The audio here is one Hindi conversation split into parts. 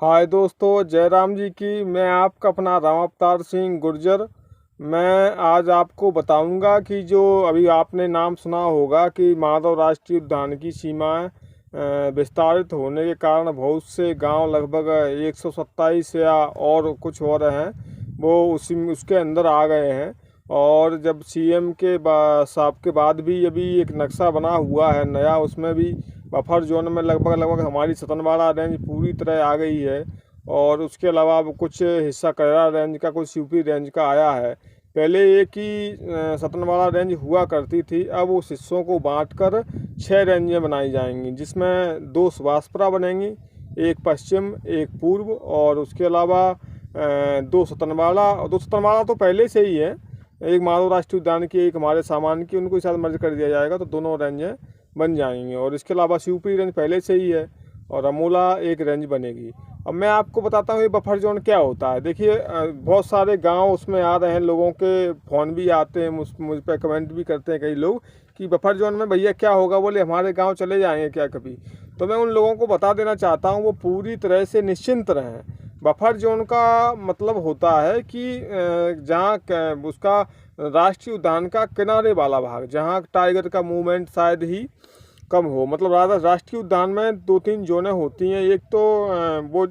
हाय दोस्तों, जयराम जी की। मैं आपका अपना राम अवतार सिंह गुर्जर। मैं आज आपको बताऊंगा कि जो अभी आपने नाम सुना होगा कि माधव राष्ट्रीय उद्यान की सीमाएं विस्तारित होने के कारण बहुत से गांव, लगभग 127 या और कुछ और हैं, वो उसी उसके अंदर आ गए हैं। और जब सीएम के साहब के बाद भी अभी एक नक्शा बना हुआ है नया, उसमें भी बफर जोन में लगभग लगभग हमारी सतनवाड़ा रेंज पूरी तरह आ गई है। और उसके अलावा अब कुछ हिस्सा करेरा रेंज का, कुछ यूपी रेंज का आया है। पहले एक ही सतनवाड़ा रेंज हुआ करती थी, अब उस हिस्सों को बांटकर 6 रेंजें बनाई जाएंगी, जिसमें 2 सुभाषपुरा बनेंगी, एक पश्चिम एक पूर्व, और उसके अलावा 2 सतनवाड़ा तो पहले से ही है। एक माधव राष्ट्रीय उद्यान की, एक हमारे सामान की, उनको साथ मर्ज कर दिया जाएगा तो दोनों रेंजें बन जाएंगी। और इसके अलावा शिवपुरी रेंज पहले से ही है और अमोला एक रेंज बनेगी। अब मैं आपको बताता हूँ ये बफर जोन क्या होता है। देखिए, बहुत सारे गांव उसमें आ रहे हैं, लोगों के फ़ोन भी आते हैं, मुझ पर कमेंट भी करते हैं कई लोग कि बफर जोन में भैया क्या होगा, बोले हमारे गांव चले जाएंगे क्या कभी। तो मैं उन लोगों को बता देना चाहता हूँ, वो पूरी तरह से निश्चिंत रहें। बफर जोन का मतलब होता है कि जहाँ उसका राष्ट्रीय उद्यान का किनारे वाला भाग, जहाँ टाइगर का मूवमेंट शायद ही कम हो। मतलब राष्ट्रीय उद्यान में 2-3 जोनें होती हैं। एक तो वो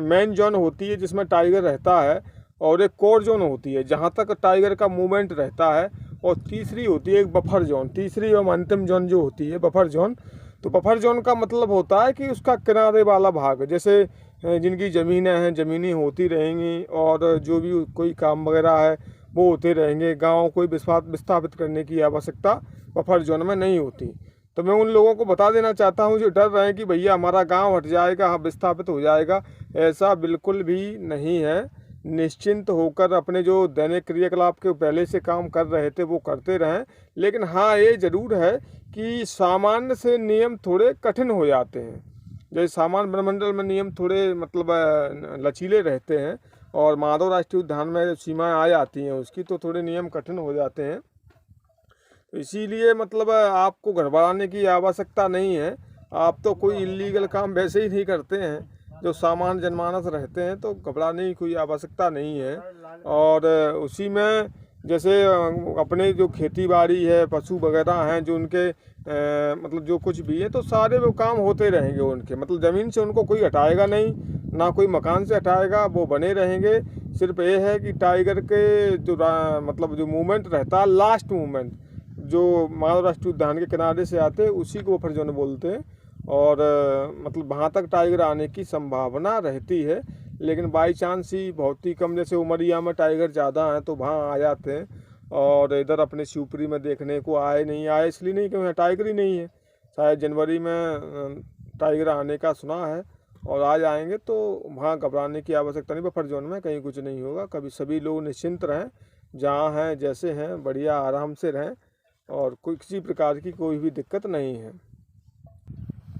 मेन जोन होती है जिसमें टाइगर रहता है, और एक कोर जोन होती है जहाँ तक टाइगर का मूवमेंट रहता है, और तीसरी होती है एक बफर जोन। तीसरी और अंतिम जोन जो होती है बफर जोन। तो बफर जोन का मतलब होता है कि उसका किनारे वाला भाग, जैसे जिनकी ज़मीनें हैं ज़मीनी होती रहेंगी, और जो भी कोई काम वगैरह है वो होते रहेंगे। गाँव कोई विस्थापित करने की आवश्यकता बफर जोन में नहीं होती। तो मैं उन लोगों को बता देना चाहता हूँ जो डर रहे हैं कि भैया हमारा गांव हट जाएगा, हम विस्थापित हो जाएगा, ऐसा बिल्कुल भी नहीं है। निश्चिंत होकर अपने जो दैनिक क्रियाकलाप के पहले से काम कर रहे थे वो करते रहें। लेकिन हाँ, ये ज़रूर है कि सामान्य से नियम थोड़े कठिन हो जाते हैं। जैसे सामान्य वनमंडल में नियम थोड़े मतलब लचीले रहते हैं, और माधव राष्ट्रीय उद्यान में सीमाएँ आ जाती हैं उसकी, तो थोड़े नियम कठिन हो जाते हैं। तो इसीलिए मतलब आपको घबराने की आवश्यकता नहीं है। आप तो कोई इलीगल काम वैसे ही नहीं करते हैं, जो सामान्य जनमानस रहते हैं, तो घबराने की कोई आवश्यकता नहीं है। और उसी में जैसे अपने जो खेती बाड़ी है, पशु वगैरह हैं, जो उनके मतलब जो कुछ भी है, तो सारे वो काम होते रहेंगे उनके। मतलब ज़मीन से उनको कोई हटाएगा नहीं, ना कोई मकान से हटाएगा, वो बने रहेंगे। सिर्फ ये है कि टाइगर के जो मतलब जो मूवमेंट रहता है, लास्ट मूवमेंट जो माधव राष्ट्रीय उद्यान के किनारे से आते हैं, उसी को बफर जोन बोलते हैं। और मतलब वहाँ तक टाइगर आने की संभावना रहती है, लेकिन बाई चांस ही बहुत ही कम। जैसे उमरिया में टाइगर ज़्यादा हैं तो वहाँ आ जाते हैं, और इधर अपने शिवपुरी में देखने को नहीं आए, इसलिए नहीं कि वहाँ टाइगर ही नहीं है। शायद जनवरी में टाइगर आने का सुना है, और आ जाएंगे, तो वहाँ घबराने की आवश्यकता नहीं। बफर जोन में कहीं कुछ नहीं होगा कभी। सभी लोग निश्चिंत रहें, जहाँ हैं जैसे हैं बढ़िया आराम से रहें, और कोई किसी प्रकार की कोई भी दिक्कत नहीं है।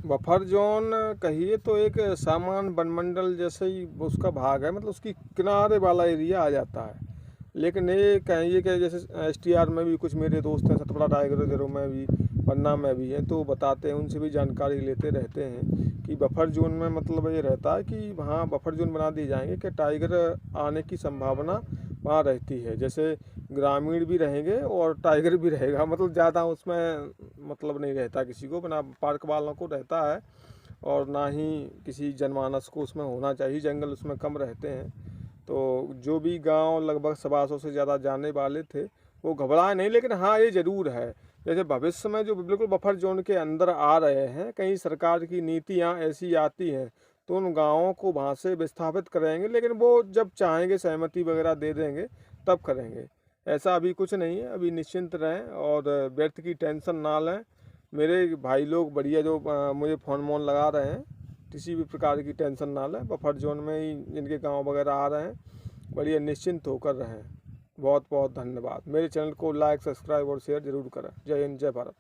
बफर जोन कहिए तो एक सामान्य वनमंडल जैसे ही उसका भाग है, मतलब उसकी किनारे वाला एरिया आ जाता है। लेकिन ये कहिए कि जैसे एसटीआर में भी कुछ मेरे दोस्त हैं, सतपुड़ा टाइगर रिजर्व में भी, पन्ना में भी हैं, तो बताते हैं, उनसे भी जानकारी लेते रहते हैं कि बफर जोन में मतलब ये रहता है कि वहाँ बफर जोन बना दिए जाएंगे कि टाइगर आने की संभावना वहाँ रहती है। जैसे ग्रामीण भी रहेंगे और टाइगर भी रहेगा, मतलब ज़्यादा उसमें मतलब नहीं रहता किसी को, बना पार्क वालों को रहता है, और ना ही किसी जनमानस को उसमें होना चाहिए। जंगल उसमें कम रहते हैं, तो जो भी गांव लगभग 125 से ज़्यादा जाने वाले थे वो घबराए नहीं। लेकिन हाँ, ये ज़रूर है, जैसे भविष्य में जो बिल्कुल बफर जोन के अंदर आ रहे हैं, कहीं सरकार की नीतियाँ ऐसी आती हैं तो उन गाँवों को वहाँ से विस्थापित करेंगे, लेकिन वो जब चाहेंगे सहमति वगैरह दे देंगे तब करेंगे। ऐसा अभी कुछ नहीं है, अभी निश्चिंत रहें और व्यर्थ की टेंशन ना लें। मेरे भाई लोग बढ़िया जो मुझे फ़ोन वोन लगा रहे हैं, किसी भी प्रकार की टेंशन ना लें। बफर जोन में ही जिनके गांव वगैरह आ रहे हैं, बढ़िया निश्चिंत होकर रहें। बहुत बहुत धन्यवाद। मेरे चैनल को लाइक, सब्सक्राइब और शेयर ज़रूर करें। जय हिंद, जय भारत।